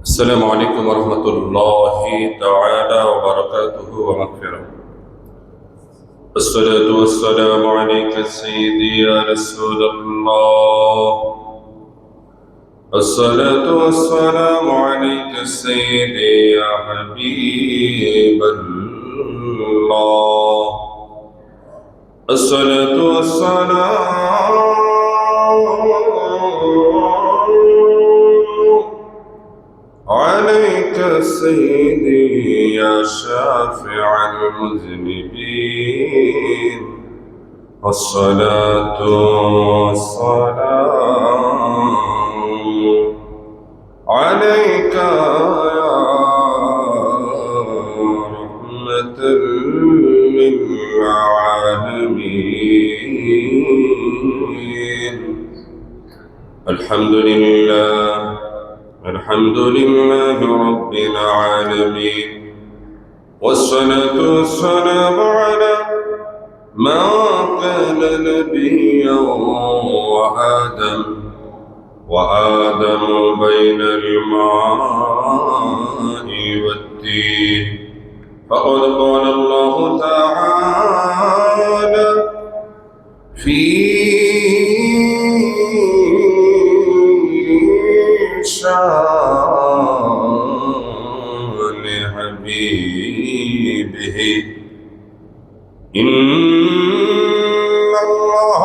السلام عليكم ورحمة الله تعالى وبركاته ومغفرة. الصلاة والسلام عليك سيدي يا رسول الله. الصلاة والسلام عليك سيدي يا حبيب الله. الصلاة والسلام عليك سيدي يا شافع المذنبين. الصلاة والسلام عليك يا رحمة للعالمين. الحمد لله رب العالمين، والصلاة والسلام على ما كان نبيا وآدم بين الماء والدين. فقد قال الله تعالى في شان حبيبه: إن الله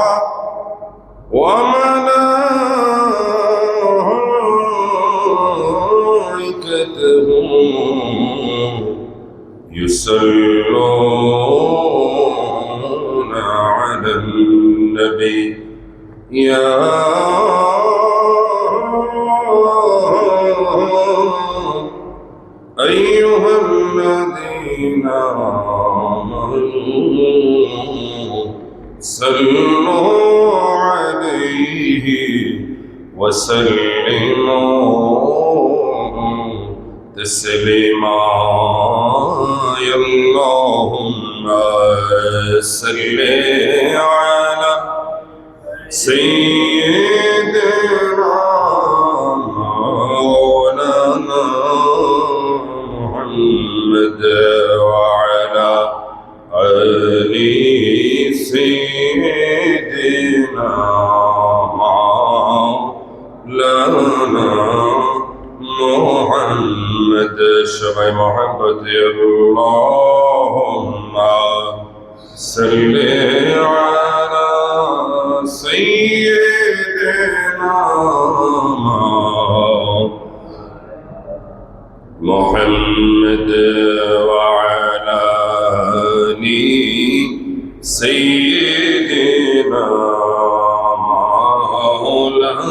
وملائكته يصلون على النبي يا أيها الذين آمنوا صلوا عليه وسلموا تسليما. يا اللهم صل على سيدنا مولانا محمد وعلى آل سيدنا مولانا محمد. شبع محبة. اللهم صل على سيدنا محمد وعلى آل سيدنا مولانا.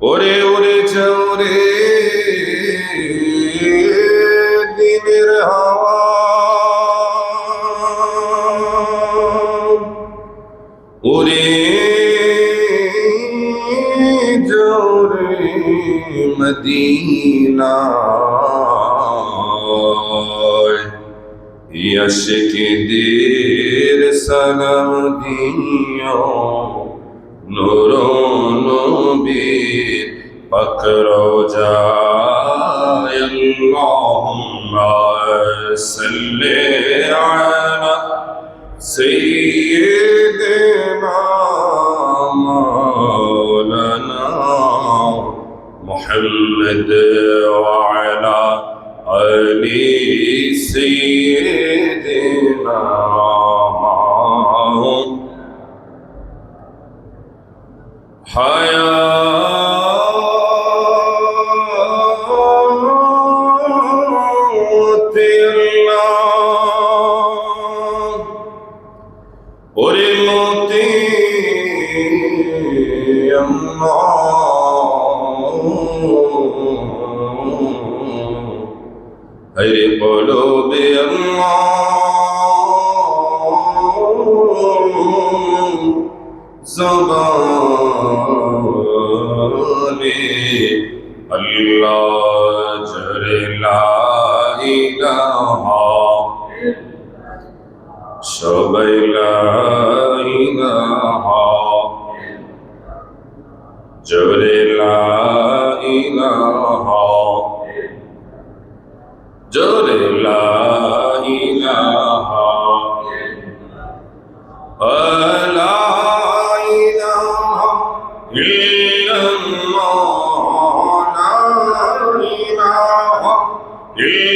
ওরে ওরে চৌরে দিনের হাওয়া, ওরে জৌরে মদিনা, আশিকদের সালাম দিও নূর নবীর পাক রওজায়। আল্লাহুম্মা সাল্লি আলা সাইয়্যিদিনা মাওলানা মুহাম্মদ ওয়া আলা আলি সাইয়্যিদিনা ওরে মতি হরে কলবে জবানে আল্লাহ জরে লা ইলাহা সবাই লা ইলাহা জোরে লা ইলাহা, জোরে লা ইলাহা, লা ইলাহা ইল্লাল্লাহ, লা ইলাহা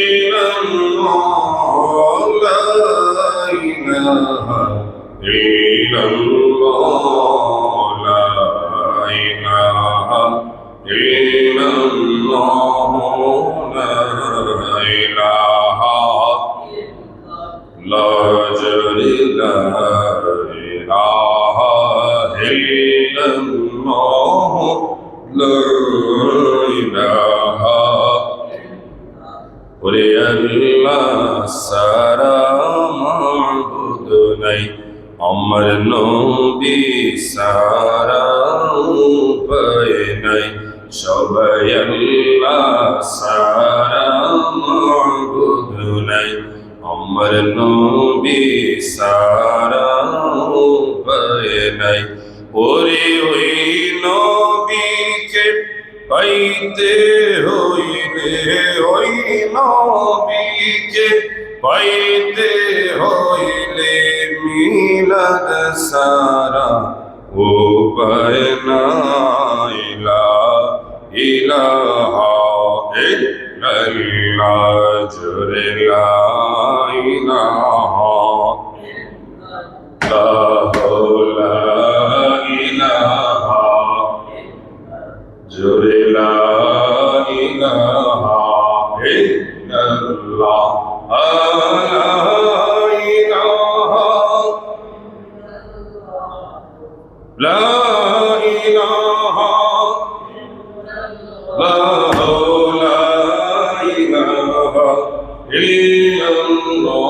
ইল্লাল্লাহ, লা ইলাহা ইল্লাল্লাহ, লা ইলাহা ইল্লাল্লাহ, লা ইলাহা লা জোরে লা ইলাহা ইল্লাল্লাহ, লা ইলাহা। ওরে আল্লাহ সারা মাবুদ নাই, আমার নবী সারা উপায় নাই, সবাই আল্লাহ সারা মাবুদ নাই, আমার নবী সারা উপায় নাই। ওরে ওই নবীকে পাইতে হইলে, ওই নবীকে পাইতে হইলে মিলাদ সারা উপায় নাই, লা ইলাহা ইল্লাল্লাহ, জোরে লা ইলাহা, লা ইলাহা, জোরে লা ইলাহা ইল্লাল্লাহ, লা ইলাহা, লা ইলাহা, লা ইলাহা ইল্লাল্লাহ,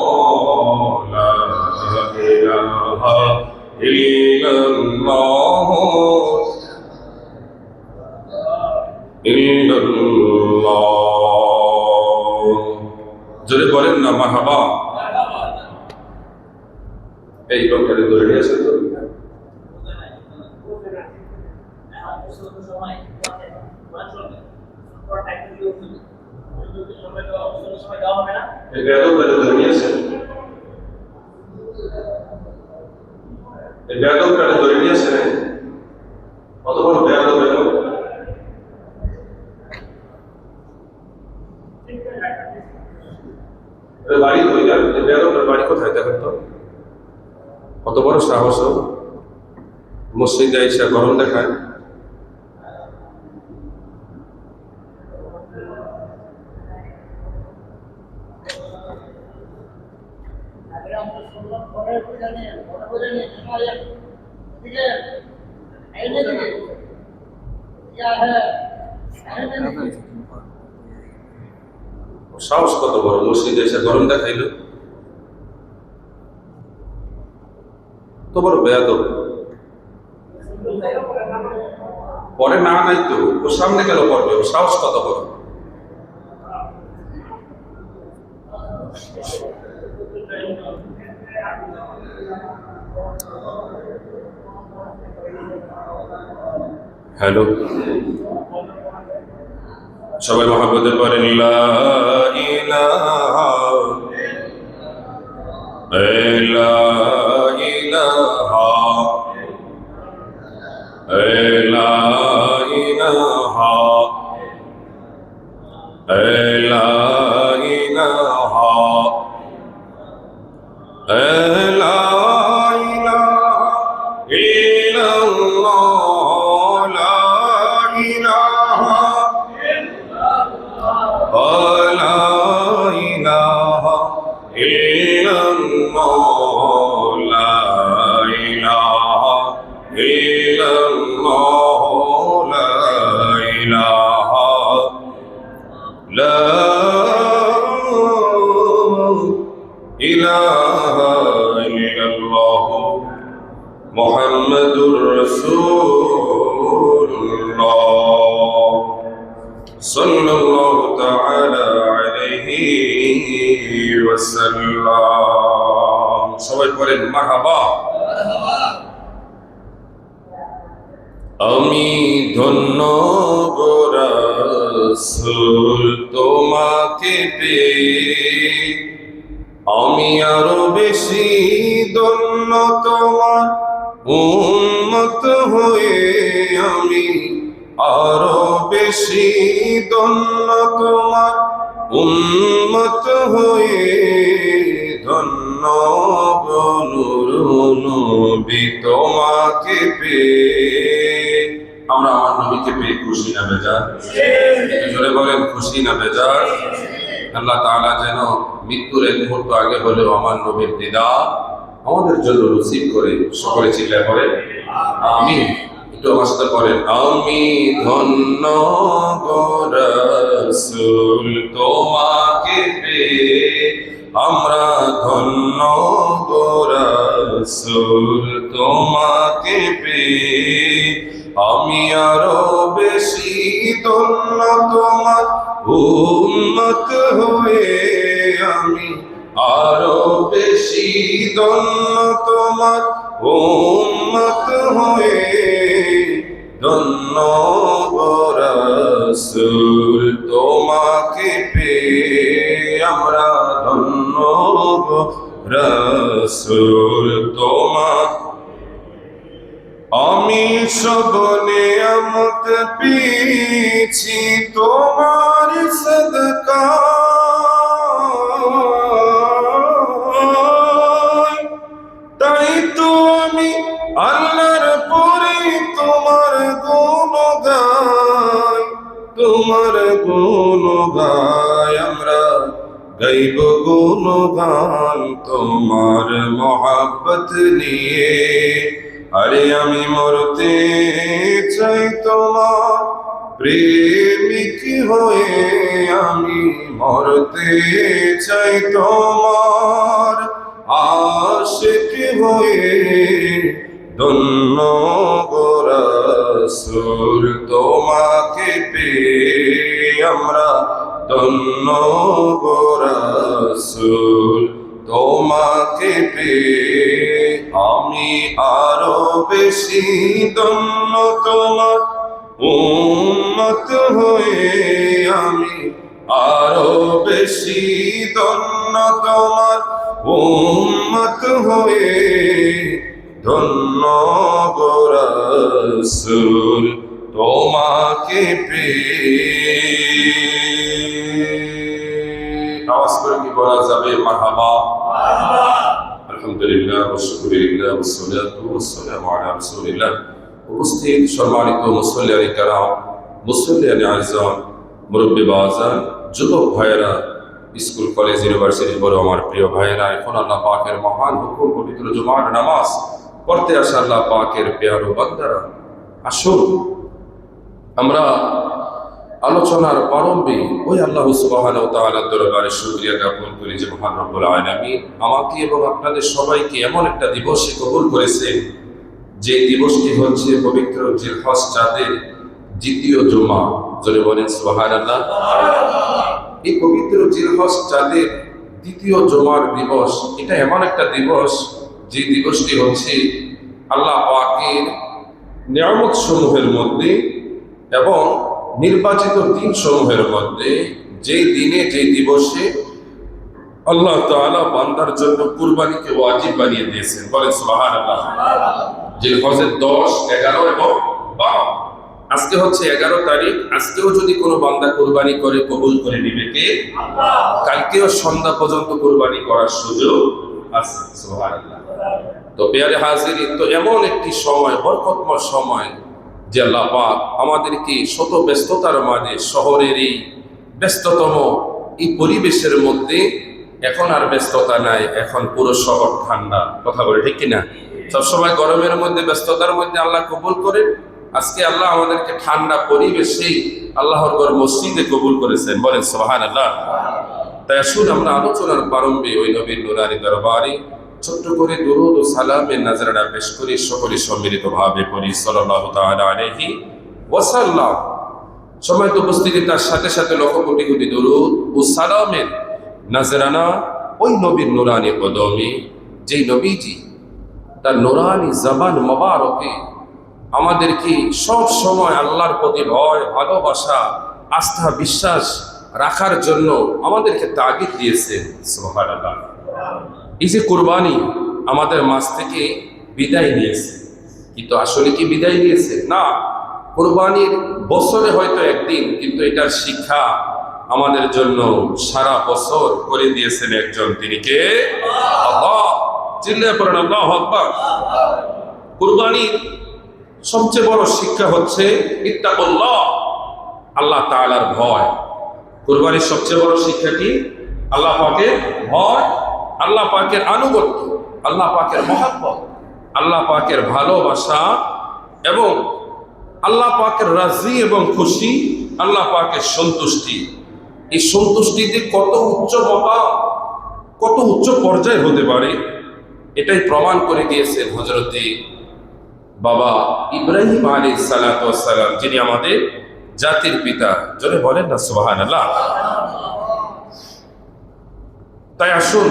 লা ইলাহা ইল্লাল্লাহ, জোরে বলেন না মারহাবা। এই লোকটাকে ধরে নিয়েছে তো, ধরে নিয়েছে, ধরে নিয়েছে, কত বড় বেয়াদব এলো। বাড়ি কই যাবে, বেয়াদবের বাড়ি কোথায় দেখেন তো, কত বড় সাহস, মসজিদে এসে গরম দেখায়। সাহস কত বড়, মসজিদে এসে গরম দেখাইল, তো বড় বেয়াদব। পরে না নাই তো, ও সামনে গেল পড়বে, ও সাহস কত বড়। হ্যালো, সবাই মহাব্বতে পড়েন লা ইলাহা লা ইলাহা লা ইলাহা লা ইলাহা লা ইলাহা ইল্লাল্লাহ, লা ইলাহা লা ইলাহা ইল্লাল্লাহ, লা ইলাহা ইল্লাল্লাহ, লা ইলাহা লা ইলাহা ইল্লাল্লাহ, মুহাম্মাদুর রাসূলুল্লাহ সাল্লাল্লাহু তাআলা আলাইহি ওয়াসাল্লাম। সবাই পড়েন মারহাবা। আমি ধন্য গো রাসূল তোমাকে পেয়ে, আমি আরো বেশি ধন্য তোমার উম্মত হয়ে, আমি আরো বেশি ধন্য তোমার উম্মত হয়ে। ধন্য গো নূর নবী তোমাকে পেয়ে। আমরা আমার নবীকে পেয়ে খুশি না বেজার? জোরে বলেন, খুশি না বেজার? আল্লাহ তাআলা যেন মৃত্যুর এক মুহূর্ত আগে হলেও আমার নবীর দিদার আমাদের জন্য নসিব করে। সকলে চিল্লায় পড়ে আমিন। একটু আমার সাথে পড়েন, আমি ধন্য গো রাসূল তোমাকে পেয়ে, আমরা ধন্য গো রাসূল তোমাকে পেয়ে। আমি আরো বেশি ধন্য তোমার উম্মত হয়ে, আমি আরো বেশি ধন্য তোমার উম্মত হয়ে। ধন্য গো রাসূল তোমাকে পেয়ে, আমরা ধন্য গো রাসূল তোমাকে। আমি সব নিয়ামত পেয়েছি তোমার সদকায়, তাই তো আমি আল্লাহর পরে তোমার গুণ গাই, তোমার গুণ গাই। আমরা গাইব গুণগান তোমার মহব্বত নিয়ে। আরে আমি মরতে চাই তোমার প্রেমিক হয়ে, আমি মরতে চাই তোমার আশিক হয়ে। ধন্য গো রাসূল তোমাকে পেয়ে, আমরা ধন্য গো রাসূল তোমাকে পেয়ে। আমি আরো বেশি ধন্য তোমার উম্মত হয়ে, আমি আরো বেশি ধন্য তোমার উম্মত হয়ে। ধন্য গো রাসূল তোমাকে পেয়ে। আওয়াজ করে কি বলা যাবে? মারহাবা। আলহামদুলিল্লাহ ওয়া শুকরিল্লাহ ওয়া সালাতু ওয়া সালামু আলা রাসূলিল্লাহ। উপস্থিত সম্মানিত মুসল্লিয়ানে কেরাম, মুসল্লিয়ানে আযম, মুরব্বি বাজার, যুবক ভাইয়েরা, স্কুল কলেজ ইউনিভার্সিটির বড় আমার প্রিয় ভাইয়েরা, এখন আল্লাহ পাকের মহান হুকুম পবিত্র জুমার নামাজ পড়তে আসা আল্লাহ পাকের প্রিয় বান্দারা, আসুন আমরা আলোচনার প্রারম্ভে ওই আল্লাহ সুবহানাহু ওয়া তাআলার দরবারে শুকরিয়া জ্ঞাপন করি যে মহান রব্বুল আলামিন আমাকে এবং আপনাদের সবাইকে এমন একটা দিবসে কবুল করেছেন, যে দিবসটি হচ্ছে পবিত্র জিলহজ চাঁদের দ্বিতীয় জুমা। জোরে বলেন সুবহানাল্লাহ। এই পবিত্র জিলহজ চাঁদের দ্বিতীয় জুমার দিবস, এটা এমন একটা দিবস যে দিবসটি হচ্ছে আল্লাহ পাকের নিয়ামত সমূহের মধ্যে এবং নির্বাচিত দিন সমূহের মধ্যে, যে দিনে যে দিবসে আল্লাহ তাআলা বান্দার জন্য কুরবানিকে ওয়াজিব বানিয়ে দিয়েছেন। বলেন সুবহানাল্লাহ। জিলহজের 10, 11 এবং 12। আজকে হচ্ছে 11 তারিখ। আজকেও যদি কোনো বান্দা কুরবানি করে কবুল করে নিবে কে? আল্লাহ। কালকেও সন্ধ্যা পর্যন্ত কুরবানি করার সুযোগ আছে। সুবহানাল্লাহ। তো প্রিয় হাজিরিন, তো এমন একটি সময়, বরকতময় সময়, যে আল্লাহ পাক আমাদেরকে শত ব্যস্ততার মাঝে, শহরের এই ব্যস্ততম এই পরিবেশের মধ্যে, এখন আর ব্যস্ততা নাই, এখন পুরো শহর ঠান্ডা। কথা বলে ঠিক কিনা? সবসময় গরমের মধ্যে, ব্যস্ততার মধ্যে আল্লাহ কবুল করেন। আজকে আল্লাহ আমাদেরকে ঠান্ডা পরিবেশেই আল্লাহর ঘর মসজিদে কবুল করেছেন। বলেন সুবহানাল্লাহ। তাই আসুন আমরা আলোচনার প্রারম্ভে ওই নবীর নুরানি দরবারে ছোট্ট করে দুরূদ ও সালামের নাজরানা পেশ করি। সকলে সম্মিলিত ভাবে পড়ি সাল্লাল্লাহু তাআলা আলাইহি ওয়াসাল্লাম। সম্মানিত উপস্থিতি, তার সাথে সাথে লক্ষ কোটি কোটি দুরূদ ও সালামের নাজরানা ওই নবীর নুরানি কদমে, যেই নবীজি তার নুরানি জবান মোবারকে আমাদেরকে সব সময় আল্লাহর প্রতি ভয়, ভালোবাসা, আস্থা, বিশ্বাস রাখার জন্য আমাদেরকে তাগিদ দিয়েছেন। সুবহানাল্লাহ। এই যে কুরবানি আমাদের মাঝ থেকে বিদায় নিয়েছে, কিন্তু আসলে কি বিদায় নিয়েছে? না, কুরবানির বছরে হয়তো একদিন, কিন্তু এটার শিক্ষা আমাদের জন্য সারা বছর করে দিয়েছেন একজন। তিনি কে? আল্লাহ। চিল্লায়ে পড়েন আল্লাহু আকবার। কুরবানির সবচেয়ে বড় শিক্ষা হচ্ছে ইত্তাকুল্লাহ, আল্লাহ তাআলার ভয়। কুরবানির সবচেয়ে বড় শিক্ষা কি? আল্লাহ পাকের ভয়, আল্লাহ পাকের আনুগত্য, আল্লাহ পাকের মহব্বত, আল্লাহ পাকের ভালোবাসা এবং আল্লাহ পাকের রাজি এবং খুশি, আল্লাহ পাকের সন্তুষ্টি। এই সন্তুষ্টিতে কত উচ্চ মকাম, কত উচ্চ পর্যায়ে হতে পারে, এটাই প্রমাণ করে দিয়েছেন হযরতে বাবা ইব্রাহিম আলাইহিস সালাতু ওয়াস সালাম, যিনি আমাদের জাতির পিতা। জোরে বলেন না সুবহানাল্লাহ। তাই আসুন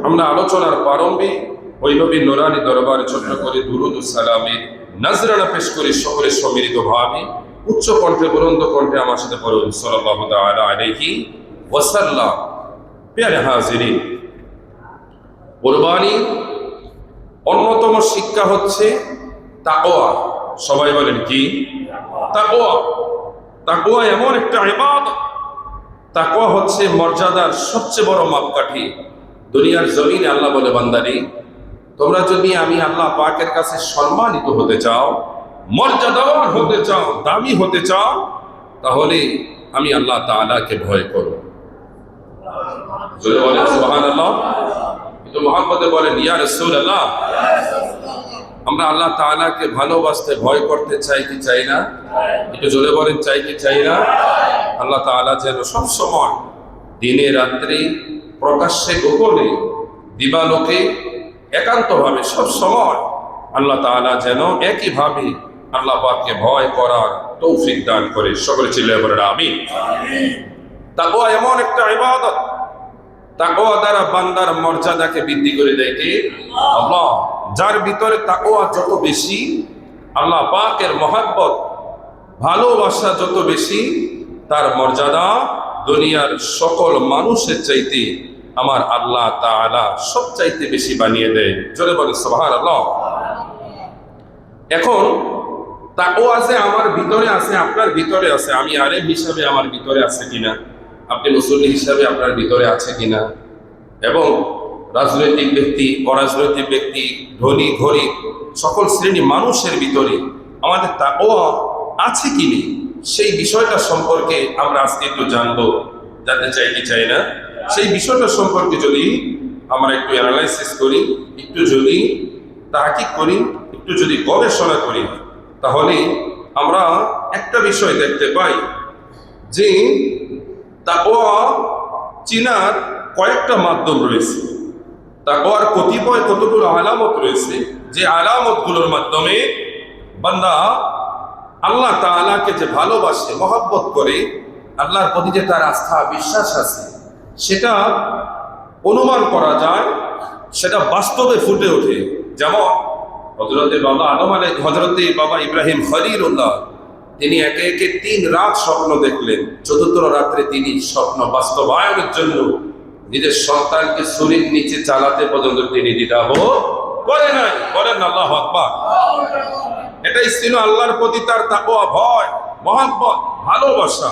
আমরা আলোচনার প্রারম্ভে ওই নবীর নূরানী দরবারে ছোট্ট করে দুরূদ ও সালামের নজরানা পেশ করে সকলে সম্মিলিত ভাবে উচ্চ কণ্ঠে, বুলন্দ কণ্ঠে আমার সাথে পড়ুন সাল্লাল্লাহু তাআলা আলাইহি ওয়াসাল্লাম। প্রিয় হাজিরিন, কুরবানির অন্যতম শিক্ষা হচ্ছে তাকওয়া। সবাই বলেন কি? তাকওয়া। তাকওয়া এমন একটা ইবাদত, তাকওয়া হচ্ছে মর্যাদার সবচেয়ে বড় মাপকাঠি। দুনিয়ার জমিনে আল্লাহ বলে, বান্দারে তোমরা যদি আমি আল্লাহ পাকের কাছে সম্মানিত হতে চাও, মর্যাদাবান হতে চাও, দামি হতে চাও, তাহলে আমি আল্লাহ তাআলাকে ভয় করো। জোরে বলেন সুবহানাল্লাহ। কিন্তু মুহাম্মদে বলেন ইয়া রাসূলুল্লাহ, আমরা আল্লাহ তাআলাকে ভালোবাসতে, ভয় করতে চাই কি চাই না? একটু জোরে বলেন, চাই কি চাই না? আল্লাহ তাআলা যেন সবসময় দিনে রাত্রি, প্রকাশ্যে গোপনে, দিবালোকে, একান্তভাবে সবসময় আল্লাহ তাআলা যেন একইভাবে আল্লাহ পাককে ভয় করার তৌফিক দান করে। সকলে চিল্লায়ে বলেন আমিন। তাকওয়া এমন একটা ইবাদত, তাকওয়া দ্বারা বান্দার মর্যাদাকে বৃদ্ধি করে দেয় কে? আল্লাহ। যার ভিতরে তাকওয়া যত বেশি, আল্লাহ পাকের মহব্বত, ভালোবাসা যত বেশি, তার মর্যাদা দুনিয়ার সকল মানুষের চাইতে আমার আল্লাহ তাআলা সবচাইতে বেশি বানিয়ে দেয়। জোরে বলে সুবহানাল্লাহ। এখন তাকওয়া যে আমার ভিতরে আছে, আপনার ভিতরে আছে, আমি আলেম হিসাবে আমার ভিতরে আছে কিনা, আপনি মুসল্লি হিসাবে আপনার ভিতরে আছে কিনা, এবং রাজনৈতিক ব্যক্তি, অরাজনৈতিক ব্যক্তি, ধনী গরিব, সকল শ্রেণী মানুষের ভিতরে আমাদের তাকওয়া আছে কি নেই, সেই বিষয়টা সম্পর্কে আমরা আজকে একটু জানবো। জানতে চাই কি চাই না? সেই বিষয়টা সম্পর্কে যদি আমরা একটু অ্যানালাইসিস করি, একটু যদি তাহকিক করি, একটু যদি গবেষণা করি, তাহলে আমরা একটা বিষয় দেখতে পাই যে তাকওয়া চিনার কয়েকটা মাধ্যম রয়েছে। তাকওয়ার কতিপয় কতগুলো আলামত রয়েছে, যে আলামতগুলোর মাধ্যমে বান্দা আল্লাহ তাআলাকে যে ভালোবাসে, মহব্বত করে, আল্লাহর প্রতি যে তার আস্থা, বিশ্বাস আছে, সেটা অনুমান করা যায়, সেটা বাস্তবে ফুটে ওঠে। যেমন হযরতে বাবা ইব্রাহিম খলিলুল্লাহ, তিনি একে একে 3 রাত স্বপ্ন দেখলেন। চতুর্থ রাত্রে তিনি স্বপ্ন বাস্তবায়নের জন্য নিজের সন্তানকে ছুরির নিচে চালাতে পর্যন্ত তিনি দ্বিধাবোধ করে নাই। বলেন আল্লাহু আকবার। এটাই ছিল আল্লাহর প্রতি তার তাকওয়া, ভয়, মহব্বত, ভালোবাসা।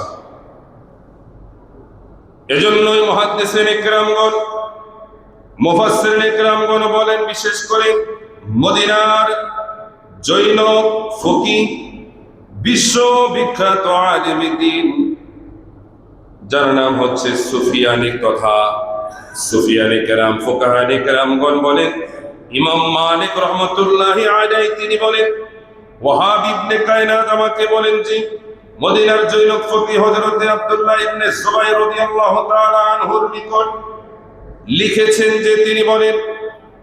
এজন্যই মুহাদ্দিসিন ইকরামগণ, মুফাসসিরিন ইকরামগণ বলেন, বিশেষ করে মদিনার জৈন ফকিহ, বিশ্ববিখ্যাত আলেমে দ্বীন, যার নাম হচ্ছে সুফিয়ানি, তথা সুফিয়ানে কেরাম, ফুকাহানে কেরামগণ বলেন, ইমাম মালিক রহমতুল্লাহি আলাইহি তিনি বলেন, ওয়াহাব ইবনে কায়নাত আমাকে বলেন যে মদিনার জৈন ফকিহ হযরত আব্দুল্লাহ ইবনে জুবাইর রাদিয়াল্লাহু তাআলা আনহুর নিকট লিখেছেন যে তিনি বলেন,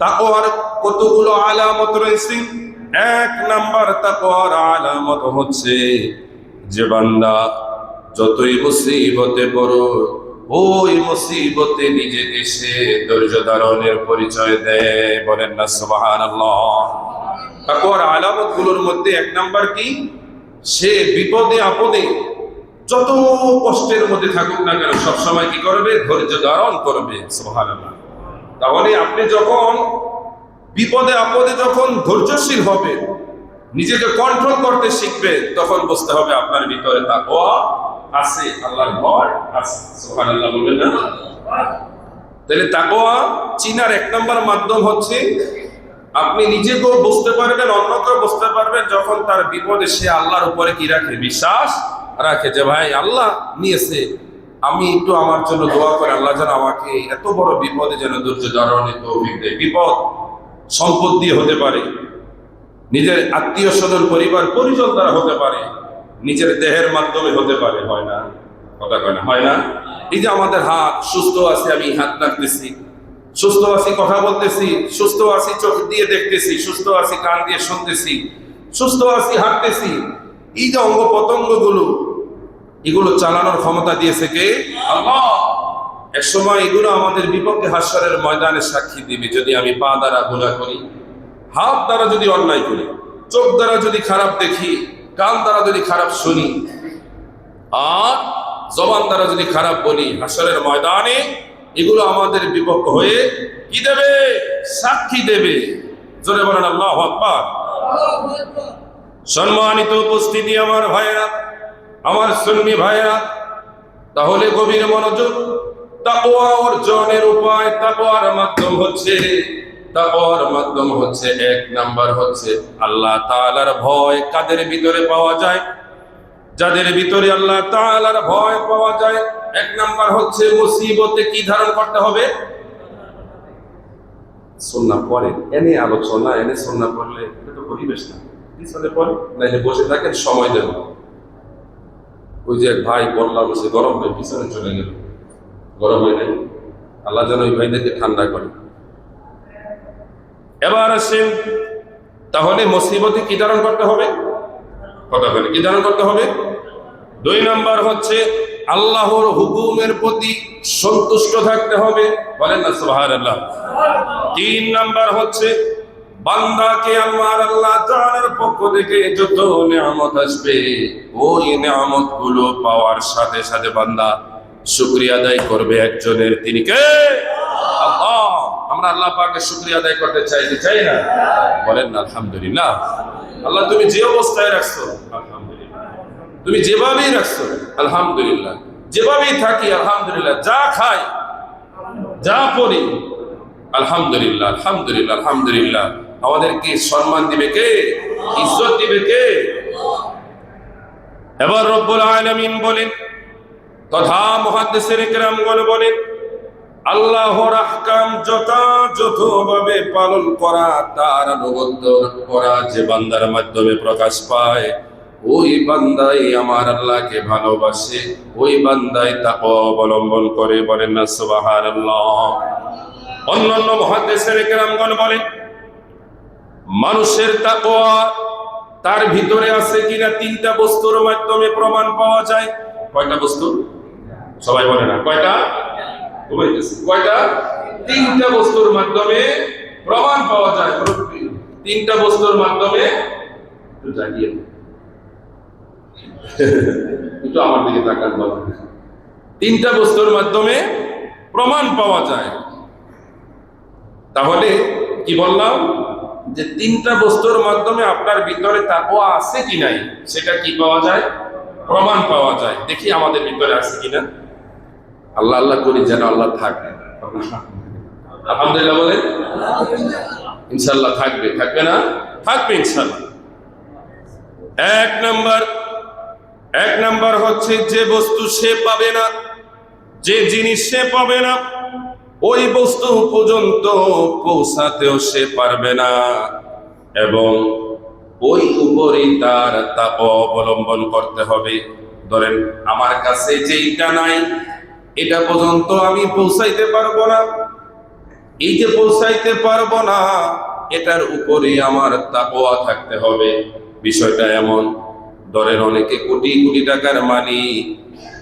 তাকওয়ার কতগুলো আলামত রয়েছে। 1 নাম্বার তাকওয়ার আলামত হচ্ছে যে বান্দা যতই মুসিবতে পড়ো, ওই মুসিবতে নিজে এসে ধৈর্য ধারণের পরিচয় দেয়। বলেন না সুবহানাল্লাহ। তাকওয়ার আলামতগুলোর মধ্যে এক নাম্বার কি? সে বিপদে আপদে যত কষ্টের মধ্যে থাকুক না কেন সবসময় কি করবে? ধৈর্য ধারণ করবে। সুবহানাল্লাহ। তাহলে আপনি যখন বিপদে আপদে যখন ধৈর্যশীল হবে, নিজেকে কন্ট্রোল করতে শিখবে, তখন বুঝতে হবে আপনার ভিতরে তাকওয়া আছে, আল্লাহর ভয় আছে। সুবহানাল্লাহ বলবেন না? তাহলে তাকওয়া চিনার এক নম্বর মাধ্যম হচ্ছে আপনি নিজেকেও বুঝতে পারবেন, অন্যকেও বুঝতে পারবেন যখন তার বিপদে সে আল্লাহর উপরে কি রাখে? বিশ্বাস রাখে যে ভাই আল্লাহ নিয়েছে, আমি একটু আমার জন্য দোয়া করে আল্লাহ যেন আমাকে এত বড় বিপদে যেন ধৈর্য ধারণের তৌফিক দেয়। বিপদ সম্পদ দিয়ে হতে পারে, নিজের আত্মীয় স্বজন পরিবার পরিজন দ্বারা হতে পারে, নিজের দেহের মাধ্যমে হতে পারে। হয় না? কথা কয় না? হয় না? এই যে আমাদের হাত সুস্থ আছে, আমি হাত রাখতেছি, সুস্থ আছি কথা বলতেছি, সুস্থ আছি চোখ দিয়ে দেখতেছি, সুস্থ আছি কান দিয়ে শুনতেছি, সুস্থ আছি হাঁটতেছি, এই যে অঙ্গ প্রত্যঙ্গ গুলো, এগুলো চালানোর ক্ষমতা দিয়েছে কে? আল্লাহ। এক সময় এগুলো আমাদের বিপক্ষে হাসরের ময়দানে সাক্ষী দিবে। যদি আমি পা দ্বারা গুনাহ করি, হাত দ্বারা যদি অন্যায় করি, চোখ দ্বারা যদি খারাপ দেখি, কান দ্বারা যদি খারাপ শুনি, আর জবান দ্বারা যদি খারাপ বলি, হাসরের ময়দানে এগুলো আমাদের বিপক্ষ হয়ে কি দেবে? সাক্ষী দেবে। জোরে বলেন আল্লাহু আকবার। সম্মানিত উপস্থিতি আমার ভাইরা, আমার সুন্নি ভাইরা, তাহলে গভীর মনোযোগ। তাকওয়া অর্জনের উপায়, তাকওয়ার মাধ্যম হচ্ছে এক নাম্বার হচ্ছে আল্লাহ তাআলার ভয়। কাদের ভিতরে পাওয়া যায়? যাদের ভিতরে আল্লাহ তাআলার ভয় পাওয়া যায়। এক নাম্বার হচ্ছে মুসিবতে কি ধারণ করতে হবে? সুন্নাহ পড়েন, এনে আলোচনা, এনে সুন্নাহ পড়লে এটা তো পরিবেশ না, পিছনে পড়ে না, বসে থাকেন, সময় দেন। ওই যে ভাই বললাম সে গরম হয়ে পিছনে চলে গেল, গরম হয়ে নেই। আল্লাহ যেন ওই ভাইদেরকে ঠান্ডা করে। এবার আসেন, তাহলে মুসিবতে কি ধারণ করতে হবে? কথা বলে কি ধারণ করতে হবে? দুই নাম্বার হচ্ছে আল্লাহর হুকুমের প্রতি সন্তুষ্ট থাকতে হবে। বলেন না সুবহানাল্লাহ। তিন নাম্বার হচ্ছে বান্দাকে আল্লাহ তাআলার পক্ষ থেকে যত নিয়ামত আসবে, ওই নিয়ামত গুলো পাওয়ার সাথে সাথে বান্দা শুকরিয়া আদায় করবে একজনের। তিনি কে? আল্লাহ। আমরা আল্লাহ পাকের শুকরিয়া আদায় করতে চাই না? বলেন না আলহামদুলিল্লাহ। আল্লাহ তুমি যে অবস্থায় রাখছো আলহামদুলিল্লাহ, তুমি যেভাবেই রাখছো আলহামদুলিল্লাহ, যেভাবেই থাকি আলহামদুলিল্লাহ, যা খাই যা পড়ি আলহামদুলিল্লাহ, আলহামদুলিল্লাহ, আলহামদুলিল্লাহ। আমাদেরকে সম্মান দিবে কে? ইজ্জত দিবে কে? এবার রব্বুল আলামিন বলেন, তথা মুহাদ্দিসিনে কেরামগণ বলেন, আল্লাহর আহকাম যথাযথভাবে পালন করা, তার আনুগত্য করা যে বান্দার মাধ্যমে প্রকাশ পায়, ওই বান্দাই আমার আল্লাহকে ভালোবাসে, ওই বান্দাই তাকওয়া অবলম্বন করে। বলেন না সুবহানাল্লাহ। অন্যান্য মুহাদ্দিসিনে কেরামগণ বলেন, মানুষের তাকওয়া তার ভিতরে আছে কিনা তিনটা বস্তুর মাধ্যমে প্রমাণ পাওয়া যায়। কয়টা বস্তু? সবাই বলে না কয়টা? কয়টা? তিনটা বস্তুর মাধ্যমে প্রমাণ পাওয়া যায়। তিনটা বস্তুর মাধ্যমে একটু আমার দিকে তাকান। তিনটা বস্তুর মাধ্যমে প্রমাণ পাওয়া যায়। তাহলে কি বললাম? যে তিনটা বস্তুর মাধ্যমে আপনার ভিতরে তাকওয়া আছে কি নাই সেটা কি পাওয়া যায়? প্রমাণ পাওয়া যায়। দেখি আমাদের ভিতরে আছে কিনা। আল্লাহ আল্লাহ করি যেন আল্লাহ থাকে। আলহামদুলিল্লাহ বলেন। ইনশাআল্লাহ থাকবে, থাকবে না? থাকবে ইনশাআল্লাহ। এক নাম্বার হচ্ছে যে বস্তু সে পাবে না, যে জিনিস সে পাবে না, ওই বস্তু পর্যন্ত পৌঁছাতেও সে পারবে না, এবং ওই উপরই তার তাকওয়া অবলম্বন করতে হবে। ধরেন আমার কাছে যেইটা নাই এটা পর্যন্ত আমি পৌঁছাইতে পারবো না, এই যে পৌঁছাইতে পারবো না এটার উপরে আমার তাকওয়া থাকতে হবে। বিষয়টা এমন, ধরেন অনেকে কোটি কোটি টাকার মালিক,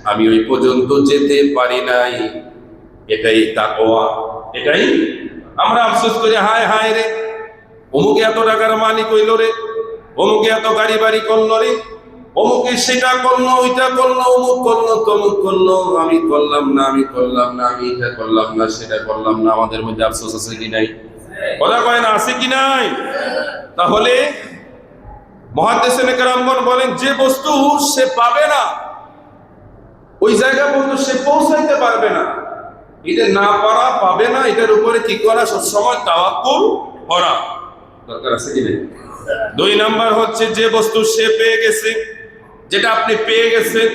আমি ওই পর্যন্ত যেতে পারি নাই, এটাই তাকওয়া। এটাই আমরা আফসোস করি, হায় হায় রে অমুকে এত টাকার মালিক হইল রে, অমুকে এত গাড়ি বাড়ি করলো রে, অমুকে সেটা করলো, ওইটা করলো, অমুক করলো, তমুক করলো, আমি করলাম না, আমি করলাম না, আমি এটা করলাম না, সেটা করলাম না। আমাদের মধ্যে আফসোস আছে কি নাই? কথা কয় না, আছে কি নাই? তাহলে মুহাদ্দিসিনে কেরামগণ বলেন, যে বস্তু সে পাবে না ওই জায়গা পর্যন্ত সে পৌঁছাইতে পারবে না। এটা না পারা, পাবে না, এটার উপরে কি করা? সবসময় তাওয়াক্কুল করা দরকার আছে কি নেই? 2 নাম্বার হচ্ছে, যে বস্তু সে পেয়ে গেছে, যেটা আপনি পেয়ে গেছেন,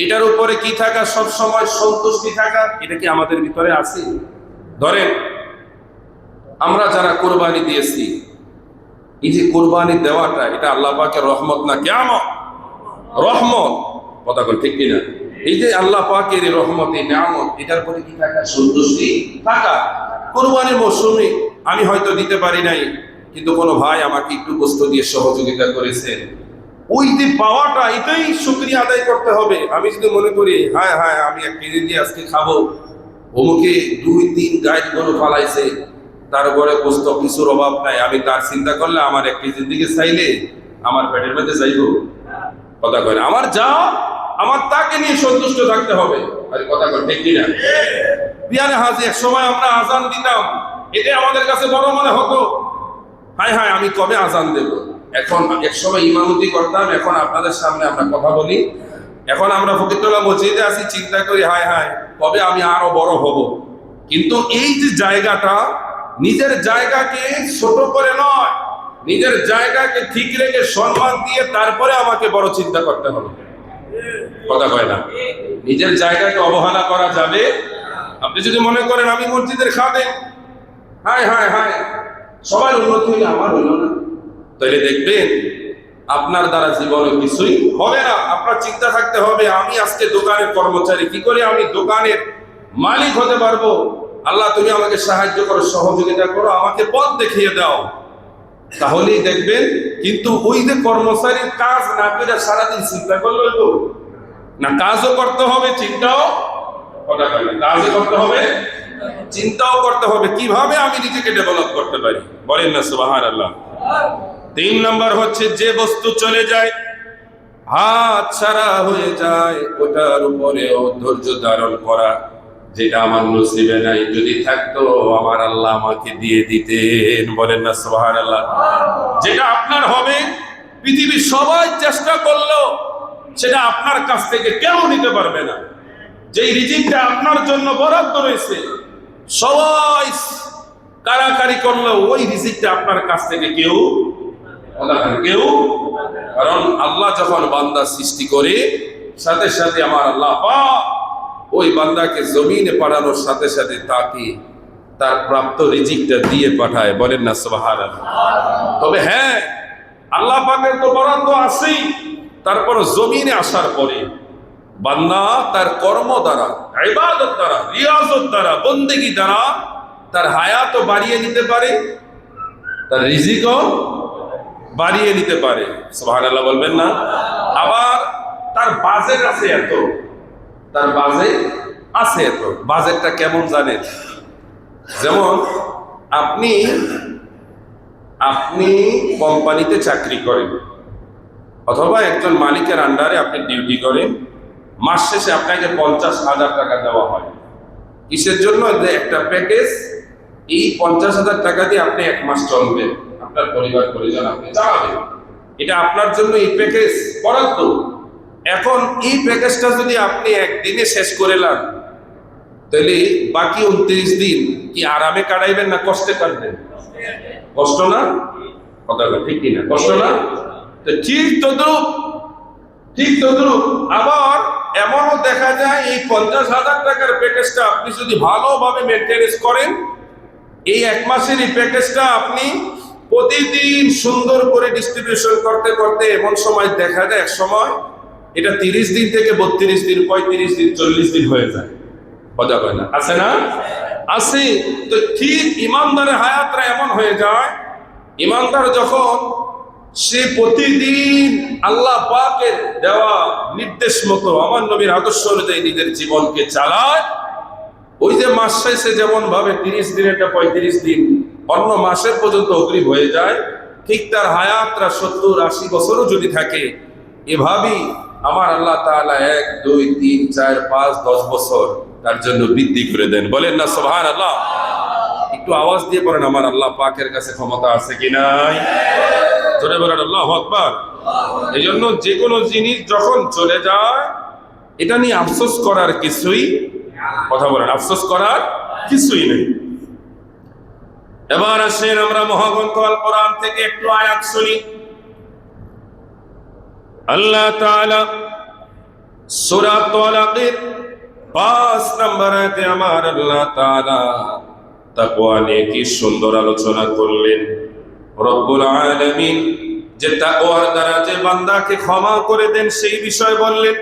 এটার উপরে কি থাকা? সবসময় সন্তুষ্টি থাকা। এটা কি আমাদের ভিতরে আছে? ধরেন আমরা যারা কোরবানি দিয়েছি, এই যে কোরবানি দেওয়াটা, এটা আল্লাহ পাকের রহমত না কিয়ামত? রহমত। কথা বল ঠিক কিনা? এই যে আল্লাহ পাকের রহমত, এই নিয়ামত, এটার প্রতি কি থাকা? সন্তুষ্টি থাকা। কোরবানির মৌসুমে আমি হয়তো দিতে পারি নাই, কিন্তু কোনো ভাই আমাকে একটু কষ্ট দিয়ে সহযোগিতা করেছেন, ওই যে পাওয়াটা, এটাই শুকরিয়া আদায় করতে হবে। আমি যদি মনে করি হায় হায় আমি 1 কেজি দিয়ে আজকে খাবো, অমুকে 2-3 গাইড গরু ফালাইছে, তারপরে কষ্ট কিছুর অভাব নাই, আমি তার চিন্তা করলে আমার 1 কেজির দিকে চাইলে আমার পেটের মধ্যে যাইব? কথা কয় না? আমার যা, আমার তাকে নিয়ে সন্তুষ্ট থাকতে হবে। আরে কথা কয় ঠিক কিনা? বিয়ানে হাজি এক সময় আমরা আজান দিতাম, এটা আমাদের কাছে বড় মনে হতো, হায় হায় আমি কবে আজান দেব। এখন এক সময় ইমামতি করতাম, এখন আপনাদের সামনে আমরা কথা বলি, এখন আমরা ফকিরতলা মসজিদে আছি, চিন্তা করি হায় হায় কবে আমি আরো বড় হব। কিন্তু এই যে জায়গাটা, নিজের জায়গাকে ছোট করে নয়, নিজের জায়গাকে ঠিক রেখে সম্মান দিয়ে তারপরে আমাকে বড় চিন্তা করতে হবে। কথা কয় না? নিজের জায়গাকে অবহেলা করা যাবে। আপনি যদি মনে করেন আমি মসজিদের খাদেম, হায় হায় হায় সবার উন্নতি হইলে আমার হইল না, তাহলে দেখবেন আপনার দ্বারা জীবনে কিছুই হবে না। আপনার চিন্তা থাকতে হবে, আমি আজকে দোকানের কর্মচারী, কি করে আমি দোকানের মালিক হতে পারবো? আল্লাহ তুমি আমাকে সাহায্য করো, সহযোগিতা করো, আমাকে পথ দেখিয়ে দাও, তাহলেই দেখবেন। কিন্তু ওই যে কর্মচারীর কাজ না করে সারাদিন চিন্তা করলে তো না, কাজও করতে হবে, চিন্তাও কাজও করতে হবে, চিন্তাও করতে হবে কিভাবে আমি নিজেকে ডেভেলপ করতে পারি। বলেন না সুবহানাল্লাহ। 3 নাম্বার হচ্ছে, যে বস্তু চলে যায়, হাত ছাড়া হয়ে যায়, ওটার উপরেও ধৈর্য ধারণ করা। যেটা আমার নসিবে নাই, যদি থাকতো আমার আল্লাহ আমাকে দিয়ে দিতেন। বলেন না সুবহানাল্লাহ। যেটা আপনার হবে, পৃথিবীর সবাই চেষ্টা করলো সেটা আপনার কাছ থেকে কেউ নিতে পারবে না। যেই রিজিকটা আপনার জন্য বরাদ্দ রয়েছে, সবাই কারাকারি করলো, ওই রিজিকটা আপনার কাছ থেকে কেউ, কারণ আল্লাহ যখন বান্দা সৃষ্টি করে, সাথে সাথে আমার আল্লাহ পাক ওই বান্দাকে জমিনে পাঠানোর সাথে সাথে তাকে তার প্রাপ্ত রিজিকটা দিয়ে পাঠায়। বলেন না সুবহানাল্লাহ। তবে হ্যাঁ, আল্লাহ পাকের তো বরাদ্দ আছেই, তারপর জমিনে আসার পরে বান্দা তার কর্ম দ্বারা, ইবাদত দ্বারা, রিয়াজত দ্বারা, বন্দেগী দ্বারা তার হায়াতও বাড়িয়ে নিতে পারে, তার রিজিকও বাড়িয়ে নিতে পারে। সুবহানাল্লাহ বলবেন না? আবার তার বাজেট আছে এত, তার বাজেট আছে এত। বাজেটটা কেমন জানেন? যেমন আপনি কোম্পানিতে চাকরি করেন, অথবা একজন মালিকের আন্ডারে আপনি ডিউটি করেন, মাস শেষে আপনাকে 50,000 টাকা দেওয়া হয়। কিসের জন্য? যে একটা প্যাকেজ, এই 50,000 টাকা দিয়ে আপনি 1 মাস চলবেন, আপনার পরিবার পরিজন আপনি চালাবেন, এটা আপনার জন্য এই প্যাকেজ বরাদ্দ। এখন এই প্যাকেজটা যদি আপনি একদিনে শেষ করে নেন, তাহলে বাকি 29 দিন কি আরামে কাটাইবেন না কষ্টে কাটবেন? কষ্ট না? কথা ঠিক কিনা? কষ্ট না? তো ঠিক তদ্রুপ আবার এমনও দেখা যায়, এই 50,000 টাকার প্যাকেজটা আপনি যদি ভালোভাবে মেনটেনেন্স করেন, এই 1 মাসের এই প্যাকেজটা আপনি প্রতিদিন সুন্দর করে ডিস্ট্রিবিউশন করতে করতে এমন সময় দেখা যায়, এক সময় এটা 30 দিন থেকে 32 দিন, 35 দিন, 40 দিন হয়ে যায়। কথা কয় না? আছে না? আছে। তো ঠিক ইমানদারের হায়াতরা এমন হয়ে যায়, ইমানদার যখন সে প্রতিদিন আল্লাহ পাকের দেওয়া নির্দেশ মতো, আমার নবীর আদর্শ অনুযায়ী নিজের জীবনকে চালায়, ওই যে মাস শেষে যেমন ভাবে 30 দিন, এটা 35 দিন, অন্য মাসের পর্যন্ত অগ্রিম হয়ে যায়, ঠিক তার হায়াতরা 70-80 বছরও যদি থাকে, এভাবেই আমার আল্লাহ তাআলা 1 2 3 4 5 10 বছর তার জন্য বৃদ্ধি করে দেন। বলেন না সুবহানাল্লাহ? একটু আওয়াজ দিয়ে বলেন, আমার আল্লাহ পাকের কাছে ক্ষমতা আছে কি নাই? জোরে বলেন আল্লাহু আকবার। এই জন্য যে কোনো জিনিস যখন চলে যায়, এটা নিয়ে আফসোস করার কিছুই, কথা বলেন, আফসোস করার কিছুই নেই। এবার আসেন আমরা মহাগ্রন্থ আল কোরআন থেকে একটু আয়াত শুনি। আল্লাহ তাআলা সূরা তালাকের 5 নম্বর আয়াতে আমার আল্লাহ তাআলা তাকওয়া নিয়ে কি সুন্দর আলোচনা করলেন। রব্বুল আলামিন যে তাকওয়ার দ্বারা যে বান্দাকে ক্ষমা করে দেন সেই বিষয় বললেন।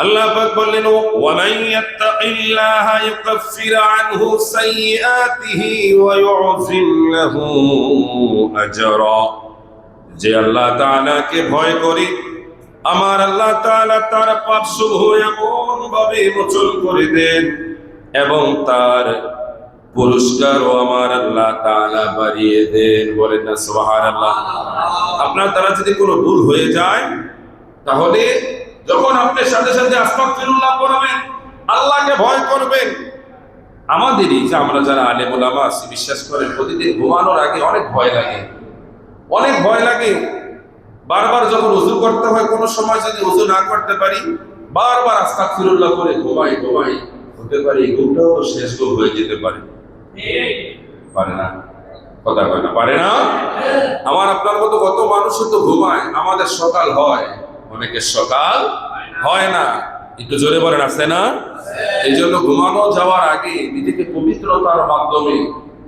আল্লাহ পাক বললেন, ওয়া মান ইয়াত্তাকিল্লাহা ইউকাফির আনহু সাইয়্যাতিহি ওয়া ইউযিম লাহু আজরা। যে আল্লাহ তাআলাকে ভয় করে, আমার আল্লাহ তাআলা তার পাপসমূহ এমন ভাবে মোচন করে দেন এবং তার পুরস্কারও আমার আল্লাহ তাআলা বাড়িয়ে দেন। বলেন না সুবহানাল্লাহ? আপনার দ্বারা যদি কোনো ভুল হয়ে যায়, তাহলে যখন আপনি সাথে সাথে আস্তাগফিরুল্লাহ পড়বেন, আল্লাহকে ভয় করবেন। আমাদেরই যে আমরা যারা আলেম ওলামা আছি, বিশ্বাস করেন প্রতিদিন ঘুমানোর আগে অনেক ভয় লাগে, অনেক ভয় লাগে। বারবার যখন ওযু করতে হয়, কোনো সময় যদি ওযু না করতে পারি, বারবার আস্তাগফিরুল্লাহ করে ঘুমাই, হতে পারে এই ঘুমটাও তো শেষ ঘুম হয়ে যেতে পারে। পারে না? কথা কয় না, পারে না? আমার আপনার মতো কত মানুষই তো ঘুমায়, আমাদের সকাল হয়, অনেকের সকাল হয় না। একটু জোরে বলেন, আছে না? এই জন্য ঘুমানো যাওয়ার আগে নিজেকে পবিত্রতার মাধ্যমে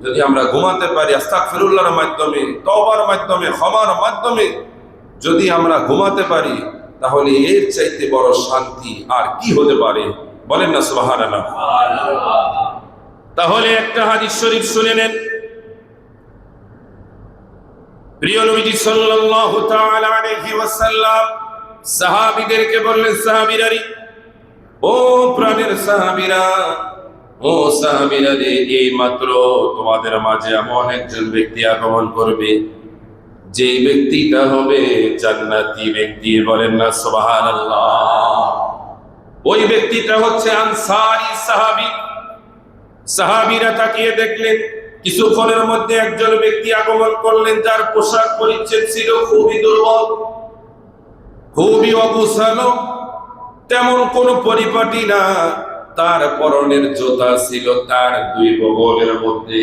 যদি আমরা ঘুমাতে পারি, আস্তাগফিরুল্লাহর মাধ্যমে, তওবার মাধ্যমে, ক্ষমার মাধ্যমে যদি আমরা ঘুমাতে পারি, তাহলে এর চাইতে বড় শান্তি আর কি হতে পারে? বলেন না সুবহানাল্লাহ? তাহলে একটা হাদিস শরীফ শুনে নেন। প্রিয় নবীজি সাল্লাল্লাহু তাআলা আলাইহি ওয়াসাল্লাম সাহাবীদেরকে বললেন, সাহাবীরারি, ও প্রাণের সাহাবীরা, ও সাহাবীরা রে, এই মাত্র তোমাদের মাঝে এমন একজন ব্যক্তি আগমন করবে, যে ব্যক্তিটা হবে জান্নাতি ব্যক্তি। বলেন না সুবহানাল্লাহ? ওই ব্যক্তিটা হচ্ছে আনসারী সাহাবী। সাহাবীরা তাকিয়ে দেখলেন, কিছুক্ষণের মধ্যে একজন ব্যক্তি আগমন করলেন, যার পোশাক পরিচ্ছদ ছিল খুবই দুর্বল, খুবই অগুছালো, তেমন কোনো পরিপাটি না। তার পরনের জুতা ছিল তার 2 বগলের মধ্যে।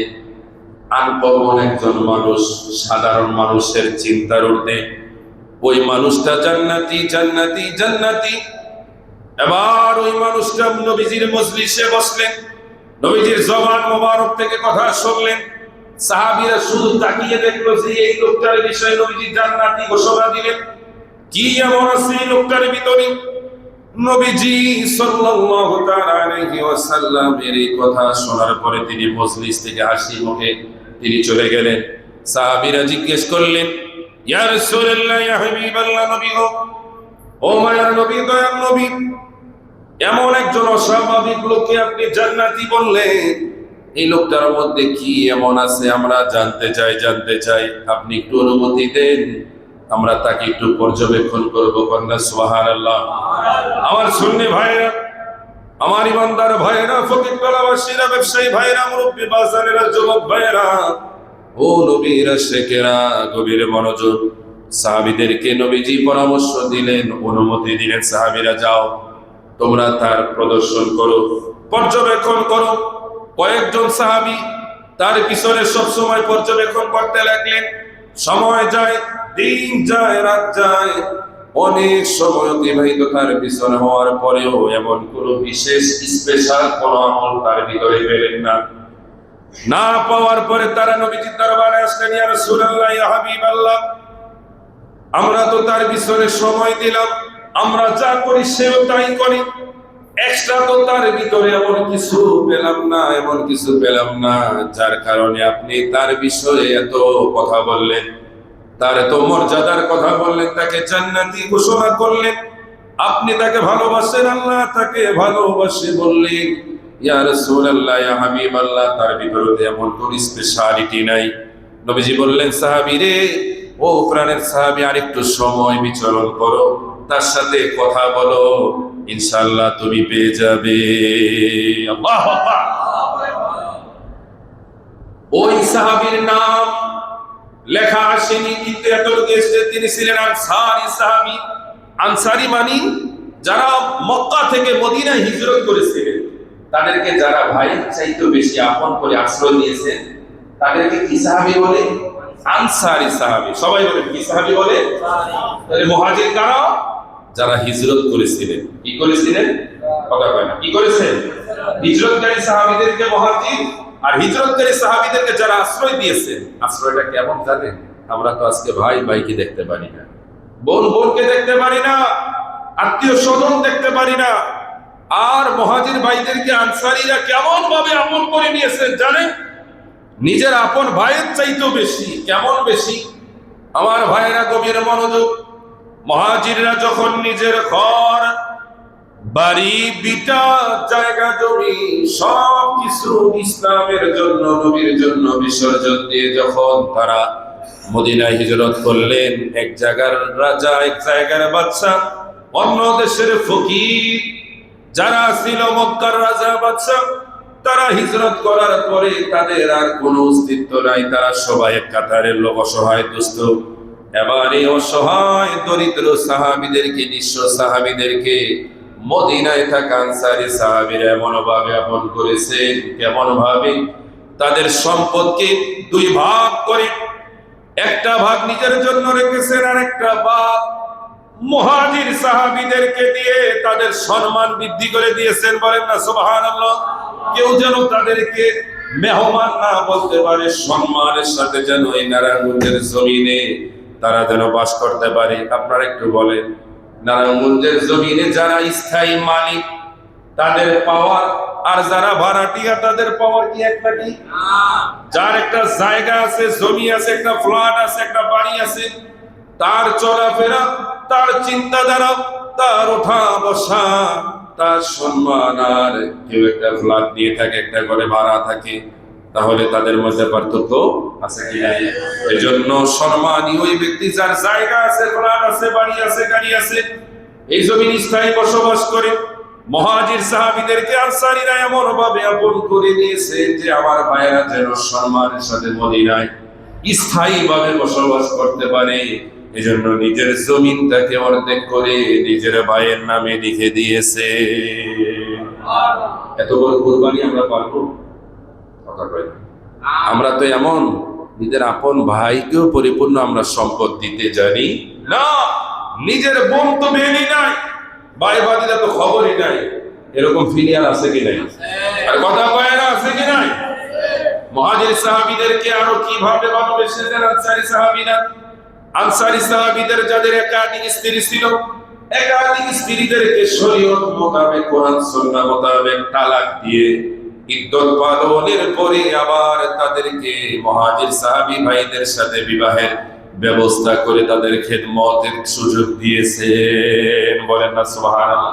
আনকমন একজন মানুষ, সাধারণ মানুষের চিন্তার ঊর্ধ্বে। ওই মানুষটা জান্নাতি, জান্নাতি, জান্নাতি। এবার ওই মানুষটা নবীজির মজলিসে বসলেন, নবীজির জবান মোবারক থেকে কথা শুনলেন। সাহাবীরা শুধু তাকিয়ে দেখলো যে এই লোকটার বিষয়ে নবীজি জান্নাতি ঘোষণা দিলেন। কি এমন আছে এই লোকটার ভিতরে? নবীজি সাল্লাল্লাহু তাআলা আলাইহি ওয়াসাল্লাম এর এই কথা শোনার পরে তিনি মজলিস থেকে হাসি মুখে তিনি চলে গেলেন। সাহাবীরা জিজ্ঞেস করলেন, ইয়া রাসূলুল্লাহ, ইয়া হাবিবাল্লাহ, নবী গো, ও মায়ার নবী, দয়ার নবী, এমন একজন অস্বাভাবিক লোককে আপনি জান্নাতি বললেন, এই লোকটার মধ্যে কি এমন আছে? আমরা জানতে চাই, আপনি একটু অনুমতি দেন, আমরা তাকে একটু পর্যবেক্ষণ করবো। কন্যা সুবহানাল্লাহ? আমার সুন্নি ভাইরা, আমার ইমানদার ভাইরা, ফকির তলাবাসীরা, ব্যবসায়ী ভাইরা, মুরব্বী বাজারেরা, যুবক ভাইরা, ও নবীরা, শেখেরা, গভীর মনোযোগ। সাহাবীদেরকে নবীজি পরামর্শ দিলেন, অনুমতি দিলেন, সাহাবীরা যাও, তোমরা তার প্রদর্শন করো, পর্যবেক্ষণ করো। কয়েকজন সাহাবী তার পিছনে সব সময় পর্যবেক্ষণ করতে লাগলেন। সময় যায়, দিন যায়, রাত যায়, অনেক সময় অতিবাহিত তার পিছনে হওয়ার পরেও এমন কোনো বিশেষ স্পেশাল কোন আমল তার ভিতরে পেলেন না। না পাওয়ার পরে তারা নবীজির দরবারে আসলেন, ইয়া রাসূলুল্লাহ, ইয়া হাবিবাল্লাহ, আমরা তো তার পিছনে সময় দিলাম, আমরা যা করি সেও তাই করি, এক্সট্রা তো তার ভিতরে এমন কিছু পেলাম না, যার কারণে আপনি তার বিষয়ে এত কথা বললেন, তার এত মর্যাদার কথা বললেন, তাকে জান্নাতি ঘোষণা করলেন, আপনি তাকে ভালোবাসেন, আল্লাহ তাকে ভালোবাসে বললেন। ইয়া রাসূলুল্লাহ, ইয়া হাবিবাল্লাহ, তার ভিতরে এমন কোন স্পেশালিটি নাই। নবীজি বললেন, সাহাবীরে, ও প্রাণের সাহাবী, আরেকটু সময় বিচরণ করো, তার সাথে কথা বলো, ইনশাআল্লাহ তুমি পেয়ে যাবে। আল্লাহু আকবার। ওই সাহাবীর নাম লেখা আসেনি, কিন্তু এতটুকু এসেছে, তিনি ছিলেন আনসারী সাহাবী। আনসারী মানে যারা মক্কা থেকে মদিনায় হিজরত করেছিলেন, তাদেরকে যারা ভাইয়ের চাইতে বেশি আপন করে আশ্রয় দিয়েছেন, তাদেরকে কি সাহাবী বলে? আনসারী সাহাবী। সবাই বলে কি সাহাবী বলে? তাহলে মুহাজির কারা? যারা হিজরত করেছিলেন। কি করেছিলেন? কথা কয় না, কি করেছেন? হিজরতকারী সাহাবীদেরকে মুহাজির, আর হিজরতকারী সাহাবীদেরকে যারা আশ্রয় দিয়েছেন। আশ্রয়টা কেমন জানেন? আমরা তো আজকে ভাই ভাইকে দেখতে পারি না, বোন বোনকে দেখতে পারি না, আত্মীয় স্বজন দেখতে পারি না। আর মুহাজির ভাইদেরকে আনসারীরা কেমন ভাবে আপন করে নিয়েছেন জানেন? নিজের আপন ভাইয়ের চাইতেও বেশি। কেমন বেশি? আমার ভাইয়েরা গভীর মনোযোগ। মুহাজিররা যখন নিজের ঘর বাড়ি বিটা জায়গা জমি সবকিছু ইসলামের জন্য, নবীর জন্য বিসর্জন দিয়ে যখন তারা মদিনায় হিজরত করলেন, এক জায়গার রাজা, এক জায়গার বাদশা, অন্য দেশের ফকির যারা ছিল মক্কার রাজা বাদশা, তারা হিজরত করার পরে তাদের আর কোনো অস্তিত্ব নাই। তারা সবাই এক কাতারের লোক, অসহায় দুস্থ। এবার এই অসহায় দরিদ্র সাহাবীদেরকে, নিঃস্ব সাহাবীদেরকে মদিনায় থাকা আনসারী সাহাবীরা এমন ভাবে আপন করেছেন। কেমন ভাবে? তাদের সম্পদকে দুই ভাগ করে একটা ভাগ নিজের জন্য রেখেছেন, আর একটা ভাগ মুহাজির সাহাবীদেরকে দিয়ে তাদের সম্মান বৃদ্ধি করে দিয়েছেন। বলেন না সুবহানাল্লাহ। কেউ যেন তাদেরকে মেহমান না বলতে পারে, সম্মানের সাথে যেন এই নারায়ণগঞ্জের জমিনে তারা যেন বাস করতে পারে। আপনারা একটু বলেন, নারায়ণগঞ্জের জমিনে যারা স্থায়ী মালিক তাদের পাওয়ার, আর যারা ভাড়াটিয়া তাদের পাওয়ার কি একটা? কি? যার একটা জায়গা আছে, জমি আছে, একটা ফ্ল্যাট আছে, একটা বাড়ি আছে, তার চলাফেরা, তার চিন্তাধারা, তার ওঠা বসা, তার সম্মান। আর কেউ একটা ফ্ল্যাট দিয়ে থাকে, একটা ঘরে ভাড়া থাকে, তাহলে তাদের মধ্যে পার্থক্য আছে কি নাই? এই জন্য সম্মানী ওই ব্যক্তি যার জায়গা আছে, ফ্ল্যাট আছে, বাড়ি আছে, গাড়ি আছে, এই জমিন স্থায়ী বসবাস করে। মুহাজির সাহাবীদেরকে আনসারীরা এমন ভাবে আপন করে নিয়েছে যে আমার ভাইয়েরা যেন সম্মানের সাথে মদিনায় স্থায়ী ভাবে বসবাস করতে পারে। এজন্য নিজের জমিনটাকে অর্ধেক করে নিজের ভাইয়ের নামে লিখে দিয়েছে। এত বড় কুরবানি আমরা পারবো? কথা কই না। আমরা তো এমন নিজের আপন ভাইকেও পরিপূর্ণ আমরা সম্পদ দিতে জানি না। নিজের বোন তো বেনি নাই, ভাই বাদিরা তো খবরই নাই। এরকম ফিলিয়ার আছে কি নাই? আর কথা কয় না, আছে কি নাই? মুহাজির সাহাবীদেরকে আরো কিভাবে ভালোবেসেছেন আনসারী সাহাবীরা। আনসারী সাহাবীদের যাদের একাধিক স্ত্রী ছিল, একাধিক স্ত্রীদেরকে শরীয়ত মোতাবেক, কোরআন সুন্নাহ মোতাবেক তালাক দিয়ে ইদ্দত পালনের পরে আবার তাদেরকে মুহাজির সাহাবী ভাইদের সাথে বিবাহের ব্যবস্থা করে তাদের খেদমতের সুযোগ দিয়েছেন। বলেন না সুবহানাল্লাহ।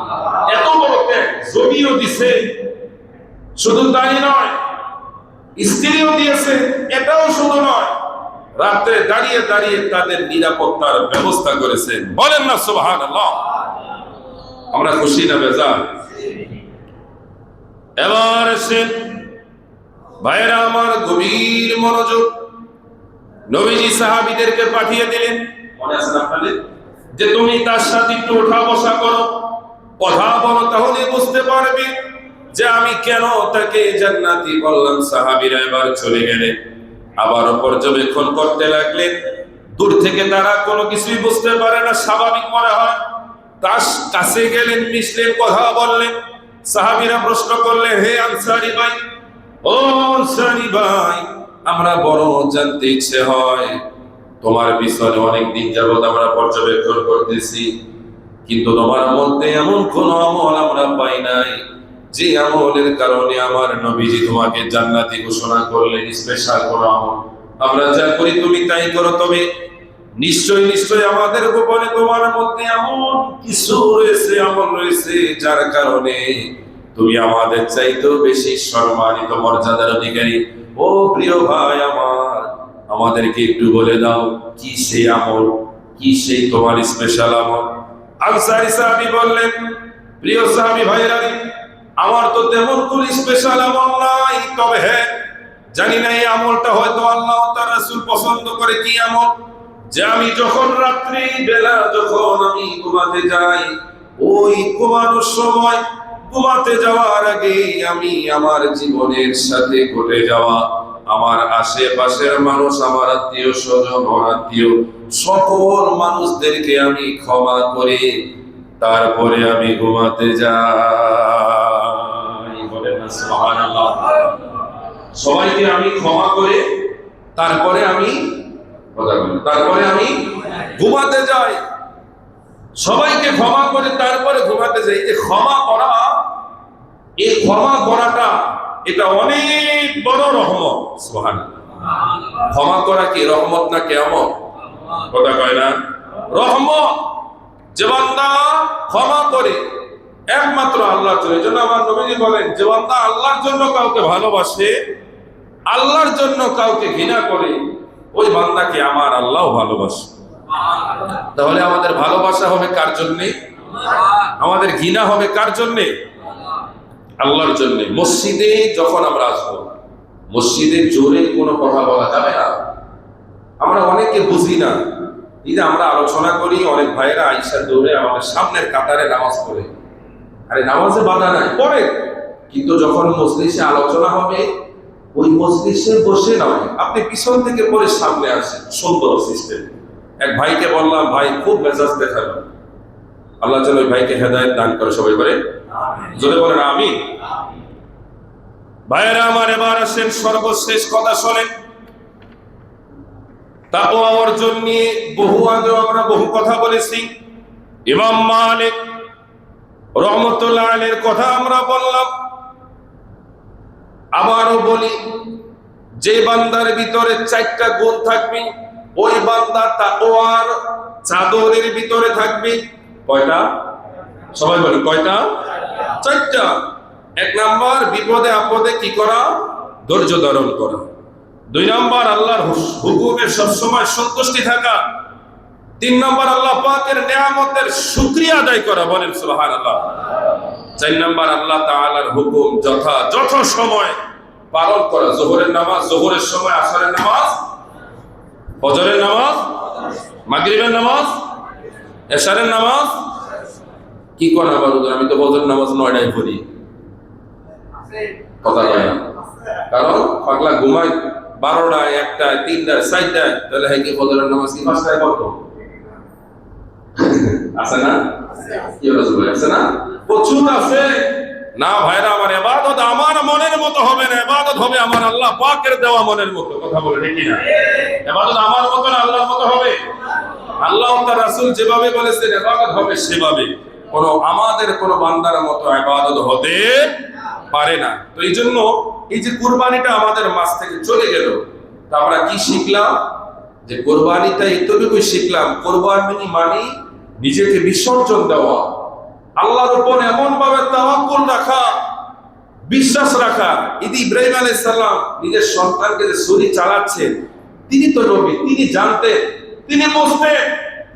এত বড় ত্যাগ, জমিও দিছে, শুধু তাই নয়, স্ত্রীও দিয়েছে। এটাও শুধু নয়, রাতে দাঁড়িয়ে দাঁড়িয়ে তাদের নিরাপত্তার ব্যবস্থা করেছেন। বলেন না সুবহানাল্লাহ। আমরা খুশি না বেজার? এবার এসে ভাইরা আমার, গভীর মনোযোগ। নবীজি সাহাবীদেরকে পাঠিয়ে দিলেন, মনে আছে আপনাদের, যে তুমি তার সাথে একটু ওঠা বসা করো, কথা বলো, তাহলে বুঝতে পারবে যে আমি কেন তাকে জান্নাতি বললাম। সাহাবীরা এবার চলে গেলেন, আবারও পর্যবেক্ষণ করতে লাগলেন। দূর থেকে তারা কোনো কিছুই বুঝতে পারে না, স্বাভাবিক মনে হয়। তার কাছে গেলেন, মিশলেন, কথা বললেন। সাহাবীরা প্রশ্ন করলেন, হে আনসারী ভাই, ও আনসারী ভাই, আমরা বড় জানতে ইচ্ছে হয়, তোমার পিছনে অনেক দিন যাবত আমরা পর্যবেক্ষণ করতেছি, কিন্তু তোমার মধ্যে এমন কোন আমল আমরা পাই নাই যে আমলের কারণে আমার নবীজি তোমাকে জান্নাতি ঘোষণা করলেন। স্পেশাল কোন আমল আমরা যা করি তুমি তাই করো, তবে নিশ্চয় নিশ্চয় আমাদের গোপনে তোমার মধ্যে এমন কিছু রয়েছে, আমল রয়েছে, যার কারণে তুমি আমাদের চাইতেও বেশি সম্মানিত মর্যাদার অধিকারী। ও প্রিয় ভাই আমার, আমাদেরকে একটু বলে দাও কি সেই আমল, কি সেই তোমার স্পেশাল আমল? আনসারী সাহাবী বললেন, প্রিয় সাহাবী ভাইরা, আমার তো তেমন কোন স্পেশাল আমল নাই, তবে হ্যাঁ জানি না এই আমলটা হয়তো আল্লাহ তার রাসূল পছন্দ করে। কি আমল? যে আমি যখন রাত্রি বেলা যখন আমি ঘুমাতে যাই, ওই ঘুমানোর সময় ঘুমাতে যাওয়ার আগে আমি আমার জীবনের সাথে ঘটে যাওয়া আমার আশেপাশের মানুষ, আমার আত্মীয় স্বজন, অনাত্মীয় সকল মানুষদেরকে আমি ক্ষমা করে তারপরে আমি ঘুমাতে যাই। বলেন না সুবহানাল্লাহ। সবাইকে আমি ক্ষমা করে তারপরে আমি ঘুমাতে যাই। সবাইকে ক্ষমা করে তারপরে ঘুমাতে যাই। এই ক্ষমা করা, এই ক্ষমা করাটা এটা অনেক বড় রহমত। সুবহানাল্লাহ। ক্ষমা করা কি রহমত না কিয়ামত? কথা কয় না? রহমত। যে বান্দা ক্ষমা করে একমাত্র আল্লাহর জন্য, এজন্য আমার নবীজি বলেন, যে বান্দা আল্লাহর জন্য কাউকে ভালোবাসে, আল্লাহর জন্য কাউকে ঘৃণা করে, ওই বান্দাকে আমার আল্লাহ ভালোবাসে। তাহলে আমাদের ভালোবাসা হবে কার জন্যে? আমাদের ঘৃণা হবে কার জন্যে? আল্লাহর জন্যে। মসজিদে যখন আমরা আসবো, মসজিদে জোরে কোনো কথা বলা যাবে না। আমরা অনেকে বুঝি না, এই যে আমরা আলোচনা করি, অনেক ভাইয়েরা আইসা দৌড়ে আমাদের সামনের কাতারে নামাজ পড়ে। আরে নামাজে বাধা নাই, পড়ে, কিন্তু যখন মজলিসে আলোচনা হবে, ওই মজলিসে বসে নয়, আপনি পিছন থেকে পরে সামনে আসেন। সুন্দর সিস্টেম। এক ভাইকে বললাম, ভাই খুব মেজাজ দেখালো, আল্লাহ যেন ওই ভাইকে হেদায়েত দান করে। সবাই বলে জোরে বলেন আমিন। ভাইয়েরা আমার, এবার আসেন সর্বশেষ কথা শোনেন। তাকওয়া অর্জন নিয়ে বহু আগে আমরা বহু কথা বলেছি। ইমাম মালিক রহমতুল্লাহ আলাইহির কথা আমরা বললাম। আবারও বলি, যে বান্দার ভিতরে 4টা গুণ থাকবে, ওই বান্দা তাকওয়ার চাদরের ভিতরে থাকবে। কয়টা? সবাই বলেন কয়টা? 4টা। 1 নাম্বার, বিপদে আপদে কি করা? ধৈর্য ধারণ করা। 2 নাম্বার, আল্লাহর হুকুমে সবসময় সন্তুষ্টি থাকা। 3 নাম্বার, আল্লাহ পাকের নিয়ামতের শুকরিয়া আদায় করা। বলেন সুবহানাল্লাহ। 4 নাম্বার, আল্লাহ তাআলার হুকুম যথাযথ সময় পালন করা। যোহরের নামাজ যোহরের সময়, আসরের নামাজ ফজরের নামাজ, মাগরিবের নামাজ, এশারের নামাজ। কি কোন আবার আমি তো ফজরের নামাজ 9টায় পড়ি। কথা কয় না, কারণ পাগলা ঘুমায় 12টায়, 1টায়, 3টায়, 4টায়, তাহলে হয় কি ফজরের নামাজ কি 5টায় পড়বো? আছে না? কি আছে না? প্রচুর আছে না ভাইরা আমার। ইবাদত আমার মনের মতো হবে না, ইবাদত হবে আমার আল্লাহ পাকের দেওয়া মনের মতো। কথা বলে ঠিক না? ইবাদত আমার মতো না, আল্লাহর মতো হবে। আল্লাহ ও তার রাসূল যেভাবে বলেছেন ইবাদত হবে সেভাবে। আমাদের কোন বান্দার মতো ইবাদত হতে পারে না। তো এই জন্য এই যে কুরবানিটা আমাদের মাঝ থেকে চলে গেল, তা আমরা কি শিখলাম? যে কুরবানিটা এতটুকুই শিখলাম, কুরবানি মানে নিজেকে বিসর্জন দেওয়া, আল্লাহর উপর এমন ভাবে তাওয়াক্কুল রাখা, বিশ্বাস রাখা। ইব্রাহিম আলাইহিস সালাম নিজের সন্তানকে যে ছুরি চালাচ্ছেন, তিনি তো নবী, তিনি জানতেন, তিনি বুঝতেন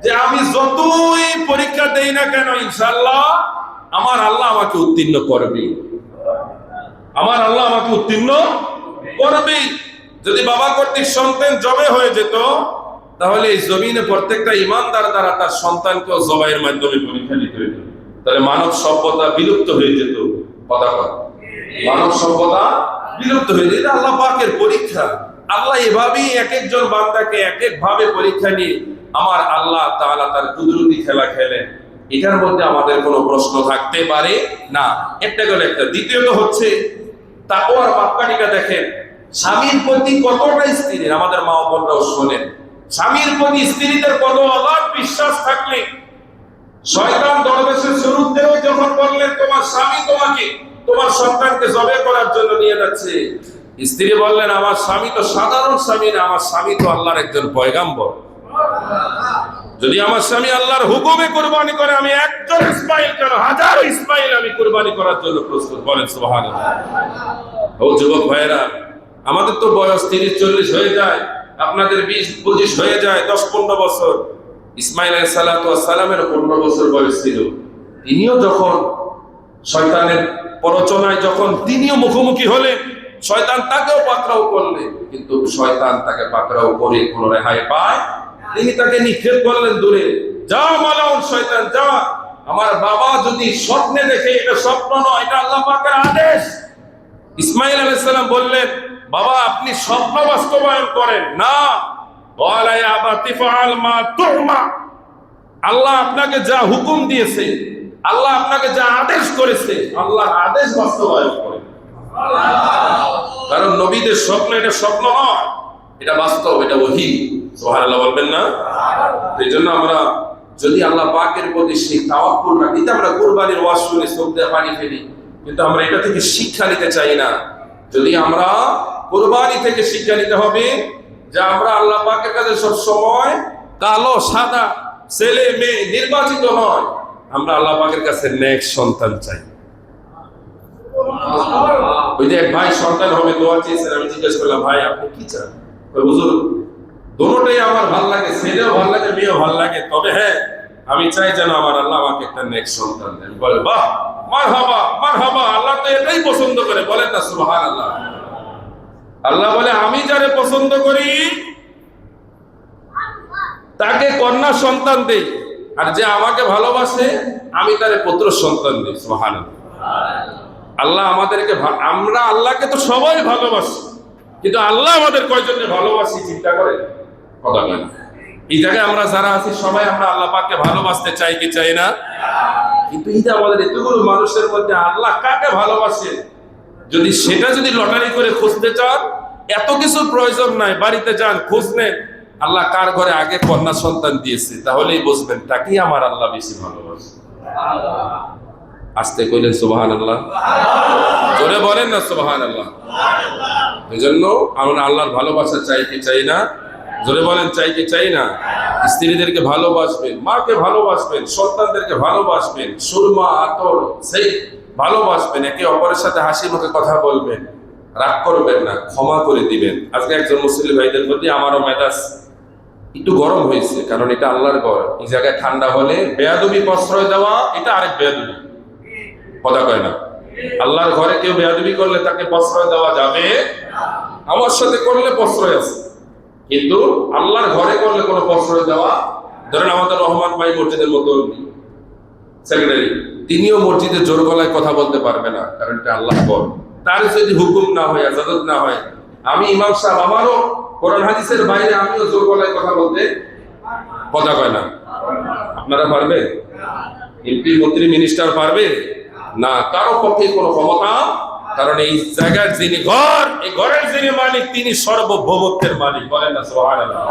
যে আমি যতই পরীক্ষা দেই না কেন, ইনশাআল্লাহ আমার আল্লাহ আমাকে উত্তীর্ণ করবে, আমার আল্লাহ আমাকে উত্তীর্ণ করবে। যদি বাবা কর্তৃক সন্তান জবে হয়ে যেত, তাহলে এই জমিনে প্রত্যেকটা ইমানদার দ্বারা তার সন্তানকে জবাইয়ের মাধ্যমে পরীক্ষা নিতে হইত। তাহলে মানব সভ্যতা বিলুপ্ত হয়ে যেত। কথা কর, মানব সভ্যতা বিলুপ্ত হয়ে যেত। আল্লাহ পাকের পরীক্ষা। আল্লাহ এভাবেই এক একজন বান্দাকে এক এক ভাবে পরীক্ষা নিয়ে আমার আল্লাহ তাআলা তার কুদরতি খেলা খেলেন। এটার মধ্যে আমাদের কোনো প্রশ্ন থাকতে পারে না। একটা গেল একটা। দ্বিতীয়ত হচ্ছে তাকওয়ার মাপকাঠিটা দেখেন। স্বামীর প্রতি কতটা স্ত্রীর, আমাদের মা বোনরাও শোনেন, স্বামীর প্রতি স্ত্রীদের কত অগাধ বিশ্বাস থাকলে শয়তান দরবেশের শুরুতেও যখন বললেন তোমার স্বামী তোমাকে তোমার সন্তানকে জবে করার জন্য নিয়ে যাচ্ছে, স্ত্রী বললেন আমার স্বামী তো সাধারণ স্বামী না, আমার স্বামী তো আল্লাহর একজন পয়গাম্বর। যদি আমার স্বামী আল্লাহর হুকুমে কুরবানি করে, আমি একজন ইসমাইল কেন হাজারো ইসমাইল আমি কুরবানি করার জন্য প্রস্তুত। বলেন সুবহানাল্লাহ। ও যুবক ভাইয়েরা, আমাদের তো বয়স 30-40 হয়ে যায়, আপনাদের 20-25 হয়ে যায়, 10-15 বছর। ইসমাইল আলাইহিস সালাতু ওয়াস সালামের 15 বছর বয়স ছিল। তিনিও যখন শয়তানের প্ররোচনায় যখন তিনিও মুখোমুখি হলেন, শয়তান তাকেও পাকড়াও করলেন, কিন্তু শয়তান তাকে পাকড়াও করে কোনো রেহাই পায়। তিনি তাকে নিক্ষেপ করলেন দূরে, যা মালাউন শয়তান যা। আমার বাবা যদি স্বপ্নে দেখে, এটা স্বপ্ন নয়, এটা আল্লাহ পাকের আদেশ। ইসমাইল আলাইহিস সালাম বললেন, বাবা আপনি স্বপ্ন বাস্তবায়ন করেন না। ওয়ালা ইয়া আবাতি ফাআল মা তু'মা, আল্লাহ আপনাকে যা হুকুম দিয়েছে, আল্লাহ আপনাকে যা আদেশ করেছে, আল্লাহর আদেশ বাস্তবায়ন করেন। কারণ নবীদের স্বপ্ন এটা স্বপ্ন নয়, এটা বাস্তব, এটা ওহী। সুবহানাল্লাহ বলবেন না? এই জন্য আমরা যদি আল্লাহ পাকের প্রতি সেই তাওয়াক্কুল রাখি, আমরা কুরবানির ওয়াজ শুনে চোখ দিয়ে পানি ফেলি, কিন্তু আমরা এটা থেকে শিক্ষা নিতে চাই না। যদি আমরা কুরবানি থেকে শিক্ষা নিতে হবে যে আমরা আল্লাহ পাকের কাছে সব সময় কালো সাদা ছেলে মেয়ে নির্বাচিত নয়, আমরা আল্লাহ পাকের কাছে নেক সন্তান চাই। ওই যে এক ভাই সন্তান হবে দোয়া চেয়েছেন, আমি জিজ্ঞেস করলাম ভাই আপনি কি চান? হুজুর দুটোটাই আমার ভালো লাগে, ছেলেও ভালো লাগে মেয়েও ভালো লাগে, তবে হ্যাঁ আমি চাই যেন আমার আল্লাহ আমাকে একটা নেক সন্তান দেন। বলে বাহ মারহাবা মারহাবা, আল্লাহ তো এটাই পছন্দ করে। বলেন না সুবহানাল্লাহ। আল্লাহ বলে আমি যারে পছন্দ করি তাকে কন্যা সন্তান দেই, আর যে আমাকে ভালোবাসে আমি তারে পুত্র সন্তান দিই। সুবহানাল্লাহ। আল্লাহ আমাদেরকে, আমরা আল্লাহকে তো সবাই ভালোবাসি, কিন্তু আল্লাহ আমাদের কয়জনকে ভালোবাসি চিন্তা করে কথা বলেন। এই জায়গায় আমরা যারা আছি সবাই আমরা আল্লাহ পাককে ভালোবাসতে চাই কি চাই না? কিন্তু এই যে আমাদের এতগুলো মানুষের মধ্যে আল্লাহ কাকে ভালোবাসে, যদি সেটা যদি লটারি করে খুঁজতে চান, এত কিছু প্রয়োজন নাই, বাড়িতে যান খোঁজ নেন আল্লাহ কার ঘরে আগে কন্যা সন্তান দিয়েছে, তাহলেই বুঝবেন তাকেই আমার আল্লাহ বেশি ভালোবাসে। আস্তে কইলেন সুবহানাল্লাহ, জোরে বলেন না সুবহানাল্লাহ। এই জন্য আমরা আল্লাহর ভালোবাসা চাই কি চাই না? জোরে বলেন চাই কি চাই না? স্ত্রীদেরকে ভালোবাসবেন, মাকে ভালোবাসবেন, সন্তানদেরকে ভালোবাসবেন, সুরমা আতর সেই ভালোবাসবেন, একে অপরের সাথে হাসি মুখে কথা বলবেন, রাগ করবেন না, ক্ষমা করে দিবেন। আজকে একজন মুসলিম ভাইদের প্রতি আমারও মেজাজ একটু গরম হয়েছে, কারণ এটা আল্লাহর ঘর। এই জায়গায় ঠান্ডা হলে বেয়াদবি প্রশ্রয় দেওয়া এটা আরেক বেয়াদবি, কথা কয় না। আল্লাহর ঘরে কেউ বেয়াদবি করলে তাকে প্রশ্রয় দেওয়া যাবে, আমার সাথে করলে প্রশ্রয় আছে, কিন্তু আল্লাহর ঘরে করলে কোনো প্রশ্রয় দেওয়া। ধরেন আমাদের রহমান ভাই মসজিদের মতো সেক্রেটারি, তিনিও মসজিদে জোর গলায় কথা বলতে পারবে না, কারণ এটা আল্লাহর ঘর। তার যদি হুকুম না হয়, ইজাজত না হয়, আমি ইমাম সাহেব আমারও কোরআন হাদিসের বাইরে আমিও জোর গলায় কথা বলতে, কথা কয় না। আপনারা পারবেন? এমপি মন্ত্রী মিনিস্টার পারবে না, কারো পক্ষে কোনো ক্ষমতা, কারণ এই জায়গার যিনি ঘর, এই ঘরের যিনি মালিক তিনি সর্বভৌমত্বের মালিক। বলেন না সুবহানাল্লাহ।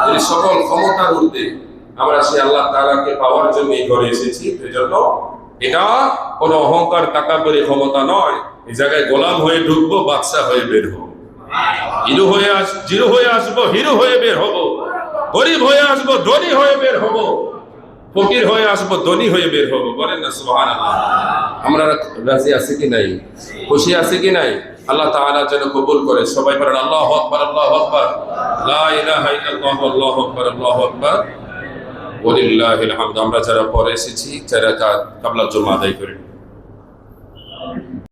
তিনি সকল ক্ষমতার ঊর্ধ্বে। আমরা সেই আল্লাহ তাআলাকে পাওয়ার জন্য এই ঘরে এসেছি। এজন্য এটা কোনো অহংকার তাকাব্বুরি ক্ষমতা নয়। এই জায়গায় গোলাম হয়ে ঢুকবো, বাদশা হয়ে বের হবো, জিরো হয়ে আসবো, হিরো হয়ে বের হবো, গরিব হয়ে আসবো, ধনী হয়ে বের হবো, ফকির হয়ে আসবো, ধনী হয়ে বের হবো। বলেন না সুবহানাল্লাহ। আমরা রাজি আছি কি নাই? খুশি আছি কি নাই? আল্লাহ তাআলা যেন কবুল করে। সবাই বলেন আল্লাহু আকবার, আল্লাহু আকবার, লা ইলাহা ইল্লাল্লাহু, আল্লাহু আকবার, আল্লাহু আকবার, ওয়া লিল্লাহিল হামদ। আমরা যারা পরে এসেছি 4 রাকাত কাবলা জুমা আদায় করি।